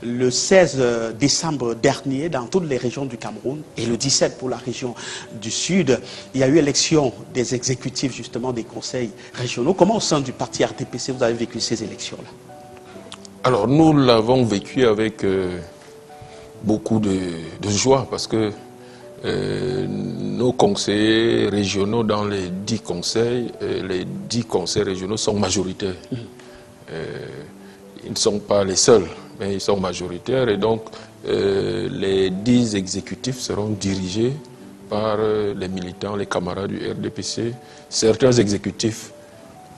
Le 16 décembre dernier, dans toutes les régions du Cameroun, et le 17 pour la région du Sud, il y a eu élection des exécutifs justement des conseils régionaux. Comment au sein du parti RDPC vous avez vécu ces élections-là? Alors nous l'avons vécu avec beaucoup de joie parce que nos conseillers régionaux dans les 10 conseils régionaux sont majoritaires. Ils ne sont pas les seuls, mais ils sont majoritaires et donc les 10 exécutifs seront dirigés par les militants, les camarades du RDPC. Certains exécutifs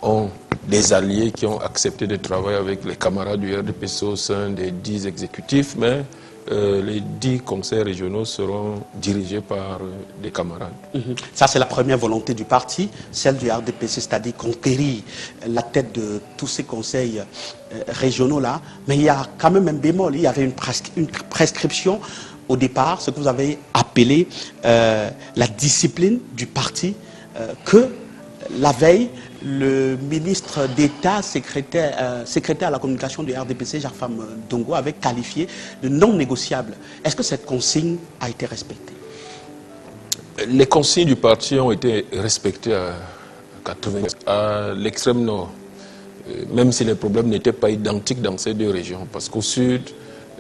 ont des alliés qui ont accepté de travailler avec les camarades du RDPC au sein des 10 exécutifs, mais les 10 conseils régionaux seront dirigés par des camarades. Ça, c'est la première volonté du parti, celle du RDPC, c'est-à-dire conquérir la tête de tous ces conseils régionaux-là. Mais il y a quand même un bémol, il y avait une prescription au départ, ce que vous avez appelé la discipline du parti, que la veille, le ministre d'État, secrétaire à la communication du RDPC, Jacques-Fam Dongo, avait qualifié de non négociable. Est-ce que cette consigne a été respectée? Les consignes du parti ont été respectées à 80%. À l'extrême nord, même si les problèmes n'étaient pas identiques dans ces deux régions, parce qu'au sud,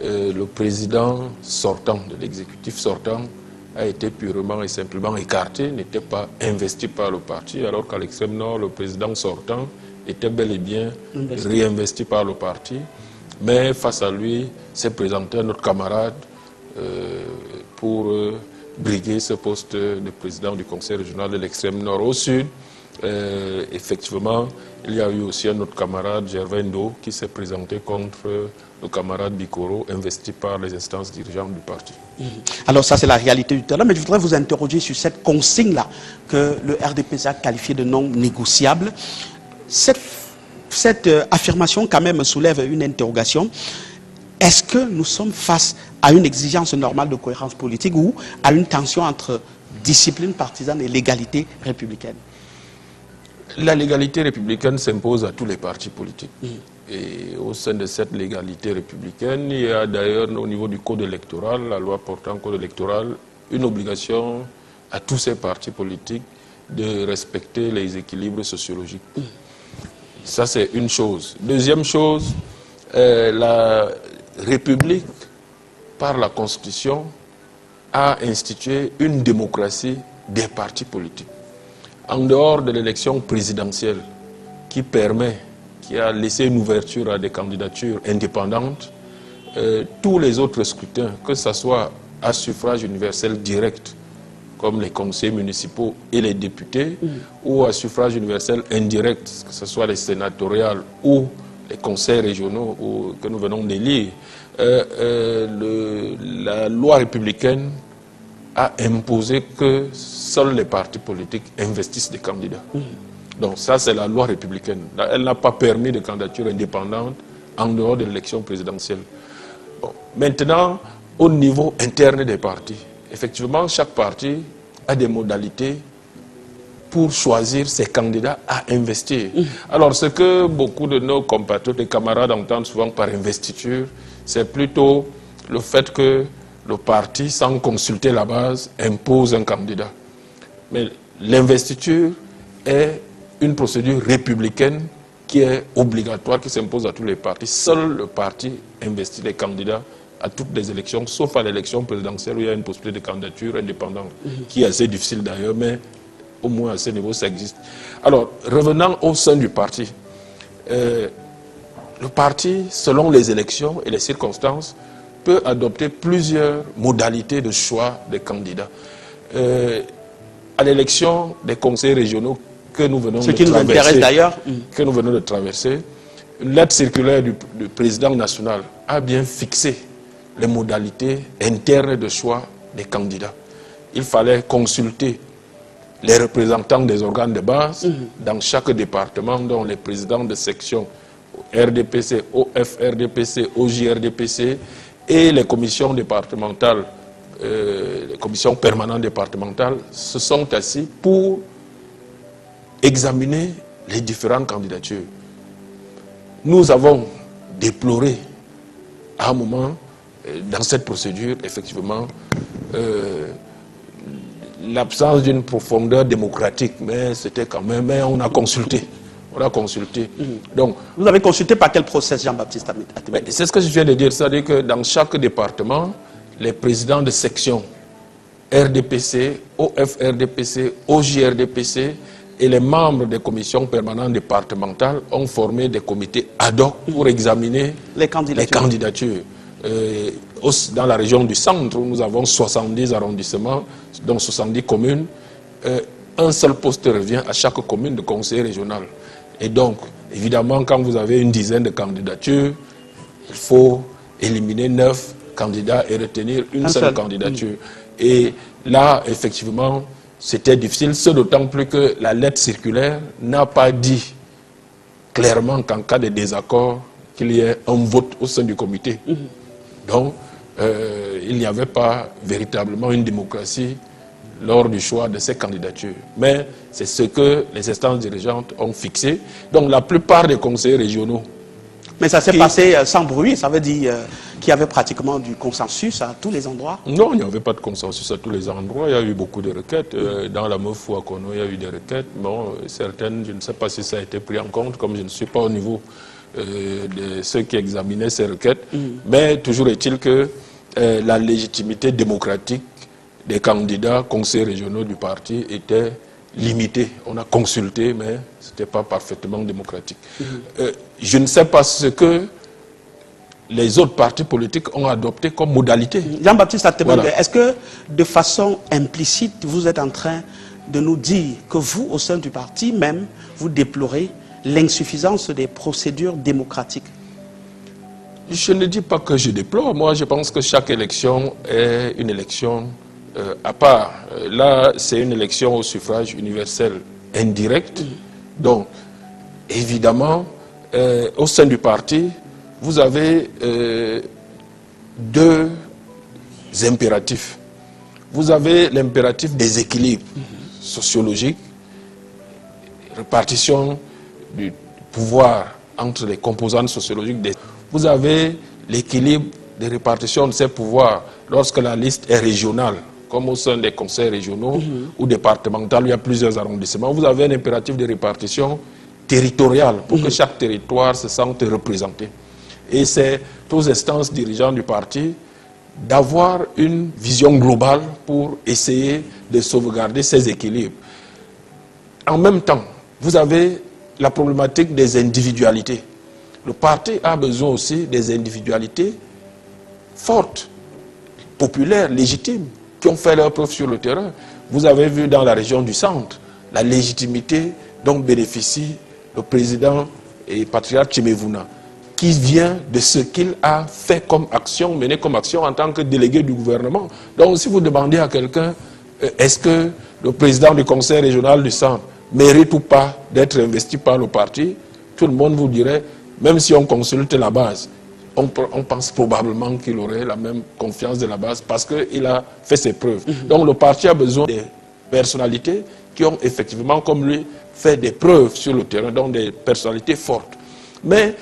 le président sortant, de l'exécutif sortant, a été purement et simplement écarté, n'était pas investi par le parti, alors qu'à l'extrême nord, le président sortant était bel et bien réinvesti par le parti. Mais face à lui, s'est présenté notre camarade pour briguer ce poste de président du conseil régional de l'extrême nord. Au sud, effectivement, il y a eu aussi un autre camarade, Gervais Ndo, qui s'est présenté contre le camarade Bikoro, investi par les instances dirigeantes du parti. Alors ça, c'est la réalité du terrain, mais je voudrais vous interroger sur cette consigne-là que le RDPC a qualifiée de non négociable. Cette affirmation quand même soulève une interrogation. Est-ce que nous sommes face à une exigence normale de cohérence politique ou à une tension entre discipline partisane et légalité républicaine? La légalité républicaine s'impose à tous les partis politiques. Et au sein de cette légalité républicaine, il y a d'ailleurs au niveau du code électoral, la loi portant code électoral, une obligation à tous ces partis politiques de respecter les équilibres sociologiques. Ça, c'est une chose. Deuxième chose, la République, par la Constitution, a institué une démocratie des partis politiques. En dehors de l'élection présidentielle qui a laissé une ouverture à des candidatures indépendantes, tous les autres scrutins, que ce soit à suffrage universel direct, comme les conseils municipaux et les députés, ou à suffrage universel indirect, que ce soit les sénatoriales ou les conseils régionaux que nous venons d'élire, la loi républicaine a imposé que seuls les partis politiques investissent des candidats. Donc ça, c'est la loi républicaine. Elle n'a pas permis de candidature indépendante en dehors de l'élection présidentielle. Bon. Maintenant, au niveau interne des partis, effectivement, chaque parti a des modalités pour choisir ses candidats à investir. Alors, ce que beaucoup de nos compatriotes et camarades entendent souvent par investiture, c'est plutôt le fait que le parti, sans consulter la base, impose un candidat. Mais l'investiture est une procédure républicaine qui est obligatoire, qui s'impose à tous les partis. Seul le parti investit les candidats à toutes les élections, sauf à l'élection présidentielle où il y a une possibilité de candidature indépendante, qui est assez difficile d'ailleurs, mais au moins à ce niveau, ça existe. Alors, revenant au sein du parti, le parti, selon les élections et les circonstances, peut adopter plusieurs modalités de choix des candidats. À l'élection des conseils régionaux que nous venons de traverser, une lettre circulaire du président national a bien fixé les modalités internes de choix des candidats. Il fallait consulter les représentants des organes de base dans chaque département, dont les présidents de section RDPC, OFRDPC, OJRDPC et les commissions départementales, les commissions permanentes départementales se sont assis pour examiner les différentes candidatures. Nous avons déploré à un moment, dans cette procédure, effectivement, l'absence d'une profondeur démocratique, mais c'était quand même, mais on a consulté. On a consulté. Donc, vous avez consulté par quel process, Jean-Baptiste Atémé? C'est ce que je viens de dire, c'est-à-dire que dans chaque département, les présidents de section RDPC, OFRDPC, OJRDPC et les membres des commissions permanentes départementales ont formé des comités ad hoc pour examiner les candidatures. Dans la région du centre, où nous avons 70 arrondissements, dont 70 communes, un seul poste revient à chaque commune de conseil régional. Et donc, évidemment, quand vous avez une dizaine de candidatures, il faut éliminer 9 candidats et retenir une seule candidature. Et là, effectivement, c'était difficile, ce d'autant plus que la lettre circulaire n'a pas dit clairement qu'en cas de désaccord, qu'il y ait un vote au sein du comité. Donc, il n'y avait pas véritablement une démocratie lors du choix de ces candidatures. Mais c'est ce que les instances dirigeantes ont fixé. Donc, la plupart des conseillers régionaux... Mais ça s'est passé sans bruit, ça veut dire qu'il y avait pratiquement du consensus à tous les endroits? Non, il n'y avait pas de consensus à tous les endroits. Il y a eu beaucoup de requêtes. Dans la Meuf ou à Kono, il y a eu des requêtes. Bon, certaines, je ne sais pas si ça a été pris en compte, comme je ne suis pas au niveau de ceux qui examinaient ces requêtes. Mais toujours est-il que la légitimité démocratique des candidats conseillers régionaux du parti était limitée. On a consulté, mais ce n'était pas parfaitement démocratique. Je ne sais pas ce que les autres partis politiques ont adopté comme modalité. Jean-Baptiste Atémé, est-ce que de façon implicite, vous êtes en train de nous dire que vous, au sein du parti même, vous déplorez l'insuffisance des procédures démocratiques? Je ne dis pas que je déplore. Moi, je pense que chaque élection est une élection à part. Là, c'est une élection au suffrage universel indirect. Donc, évidemment, au sein du parti, vous avez deux impératifs. Vous avez l'impératif des équilibres sociologiques, répartition du pouvoir entre les composantes sociologiques. Vous avez l'équilibre de répartition de ces pouvoirs lorsque la liste est régionale, comme au sein des conseils régionaux ou départementaux, il y a plusieurs arrondissements. Vous avez un impératif de répartition territoriale pour que chaque territoire se sente représenté. Et c'est aux instances dirigeantes du parti d'avoir une vision globale pour essayer de sauvegarder ces équilibres. En même temps, vous avez la problématique des individualités. Le parti a besoin aussi des individualités fortes, populaires, légitimes, qui ont fait leur preuve sur le terrain. Vous avez vu dans la région du centre la légitimité dont bénéficie le président et patriarche Tchémévouna, qui vient de ce qu'il a fait comme action, mené comme action en tant que délégué du gouvernement. Donc si vous demandez à quelqu'un, est-ce que le président du conseil régional du centre mérite ou pas d'être investi par le parti, tout le monde vous dirait, même si on consulte la base, on pense probablement qu'il aurait la même confiance de la base parce qu'il a fait ses preuves. Donc le parti a besoin des personnalités qui ont effectivement, comme lui, fait des preuves sur le terrain, donc des personnalités fortes. Mais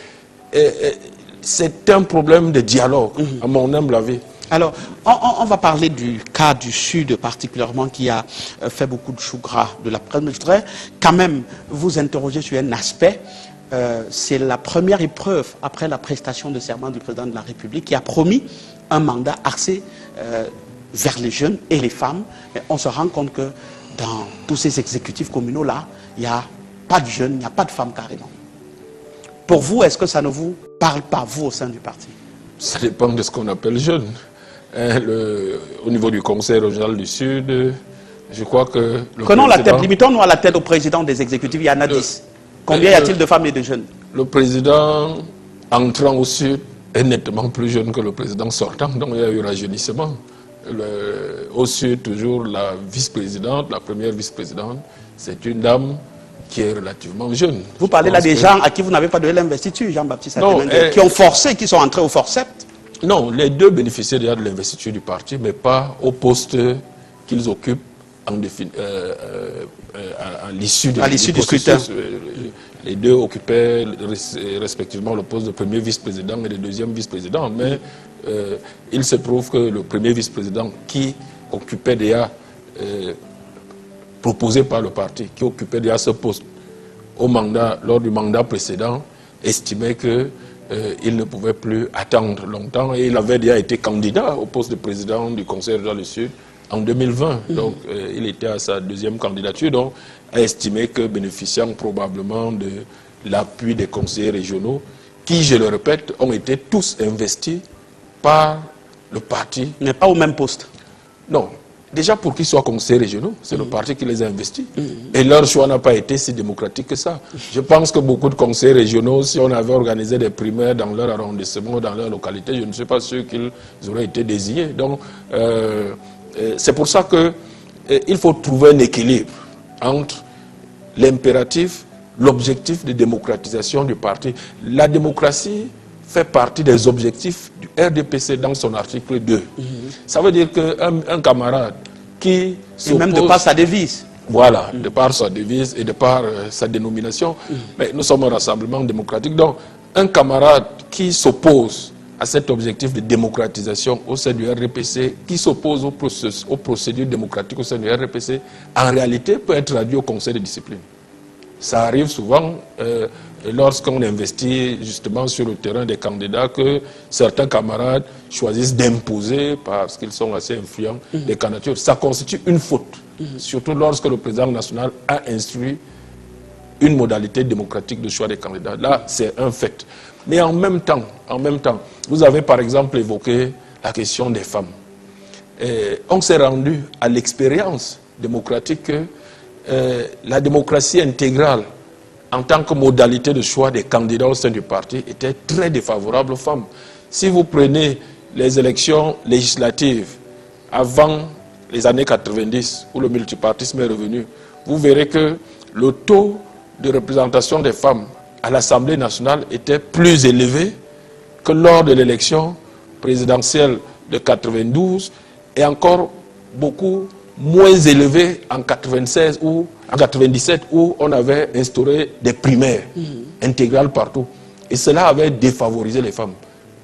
c'est un problème de dialogue, à mon humble avis. Alors, on va parler du cas du Sud particulièrement qui a fait beaucoup de chou gras de la presse. Mais je voudrais quand même vous interroger sur un aspect. C'est la première épreuve après la prestation de serment du président de la République qui a promis un mandat axé vers les jeunes et les femmes. Et on se rend compte que dans tous ces exécutifs communaux-là, il n'y a pas de jeunes, il n'y a pas de femmes carrément. Pour vous, est-ce que ça ne vous parle pas, vous, au sein du parti? Ça dépend de ce qu'on appelle jeune. Au niveau du Conseil régional du Sud, je crois que... Prenons la tête, limitons-nous à la tête au président des exécutifs, il y en a 10. Combien y a-t-il de femmes et de jeunes? Le président entrant au Sud est nettement plus jeune que le président sortant, donc il y a eu rajeunissement. Au Sud, toujours la vice-présidente, la première vice-présidente, c'est une dame qui est relativement jeune. Vous parlez là des gens à qui vous n'avez pas donné l'investiture, Jean-Baptiste Atémé, qui ont forcé, qui sont entrés au forceps? Non, les deux bénéficiaient déjà de l'investiture du parti, mais pas au poste qu'ils occupent à l'issue du scrutin. Les deux occupaient respectivement le poste de premier vice-président et de deuxième vice-président. Mais il se trouve que le premier vice-président qui occupait déjà, proposé par le parti, qui occupait déjà ce poste lors du mandat précédent, estimait qu'il ne pouvait plus attendre longtemps et il avait déjà été candidat au poste de président du Conseil régional du Sud en 2020. Donc il était à sa deuxième candidature, donc a estimé que bénéficiant probablement de l'appui des conseillers régionaux, qui, je le répète, ont été tous investis par le parti. Mais pas au même poste. Non. Déjà, pour qu'ils soient conseillers régionaux, c'est le parti qui les a investis. Et leur choix n'a pas été si démocratique que ça. Je pense que beaucoup de conseillers régionaux, si on avait organisé des primaires dans leur arrondissement ou dans leur localité, je ne suis pas sûr qu'ils auraient été désignés. Donc, c'est pour ça qu'il faut trouver un équilibre entre l'impératif, l'objectif de démocratisation du parti. La démocratie fait partie des objectifs du RDPC dans son article 2. Ça veut dire qu'un camarade qui s'oppose... Et même de par sa devise. Voilà, de par sa devise et de par sa dénomination. Mais nous sommes un rassemblement démocratique. Donc, un camarade qui s'oppose à cet objectif de démocratisation au sein du RDPC, qui s'oppose aux procédures démocratiques au sein du RDPC, en réalité peut être traduit au conseil de discipline. Ça arrive souvent lorsqu'on investit justement sur le terrain des candidats que certains camarades choisissent d'imposer, parce qu'ils sont assez influents, des candidatures. Ça constitue une faute, surtout lorsque le président national a instruit une modalité démocratique de choix des candidats. Là, c'est un fait. Mais en même temps, vous avez par exemple évoqué la question des femmes. On s'est rendu à l'expérience démocratique que la démocratie intégrale en tant que modalité de choix des candidats au sein du parti était très défavorable aux femmes. Si vous prenez les élections législatives avant les années 90, où le multipartisme est revenu, vous verrez que le taux de représentation des femmes à l'Assemblée nationale était plus élevé que lors de l'élection présidentielle de 92 et encore beaucoup moins élevé en 96 ou en 97 où on avait instauré des primaires intégrales partout. Et cela avait défavorisé les femmes.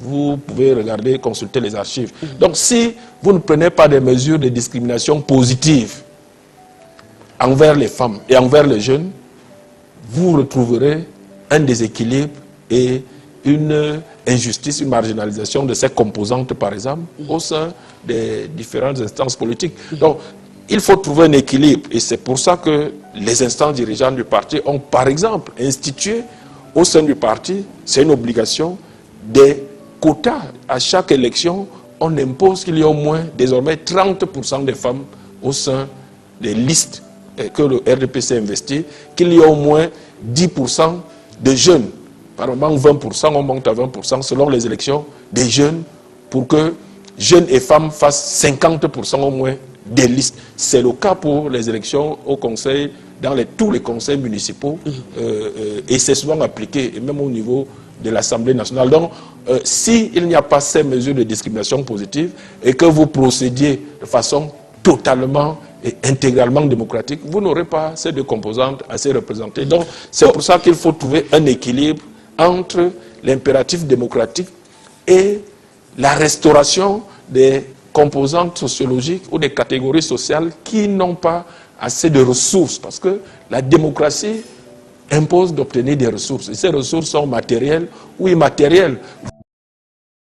Vous pouvez regarder, consulter les archives. Donc si vous ne prenez pas des mesures de discrimination positives envers les femmes et envers les jeunes, vous retrouverez un déséquilibre et une injustice, une marginalisation de ces composantes, par exemple, au sein des différentes instances politiques. Donc, il faut trouver un équilibre et c'est pour ça que les instances dirigeantes du parti ont, par exemple, institué au sein du parti, c'est une obligation, des quotas. À chaque élection, on impose qu'il y ait au moins, désormais, 30% des femmes au sein des listes que le RDPC investit, qu'il y ait au moins 10% de jeunes. Par moment, 20%, on monte à 20% selon les élections des jeunes pour que jeunes et femmes fassent 50% au moins des listes. C'est le cas pour les élections au conseil, dans tous les conseils municipaux, et c'est souvent appliqué, et même au niveau de l'Assemblée nationale. Donc, s'il n'y a pas ces mesures de discrimination positive et que vous procédiez de façon totalement et intégralement démocratique, vous n'aurez pas ces deux composantes assez représentées. Donc, c'est pour ça qu'il faut trouver un équilibre entre l'impératif démocratique et la restauration des composantes sociologiques ou des catégories sociales qui n'ont pas assez de ressources. Parce que la démocratie impose d'obtenir des ressources. Et ces ressources sont matérielles ou immatérielles.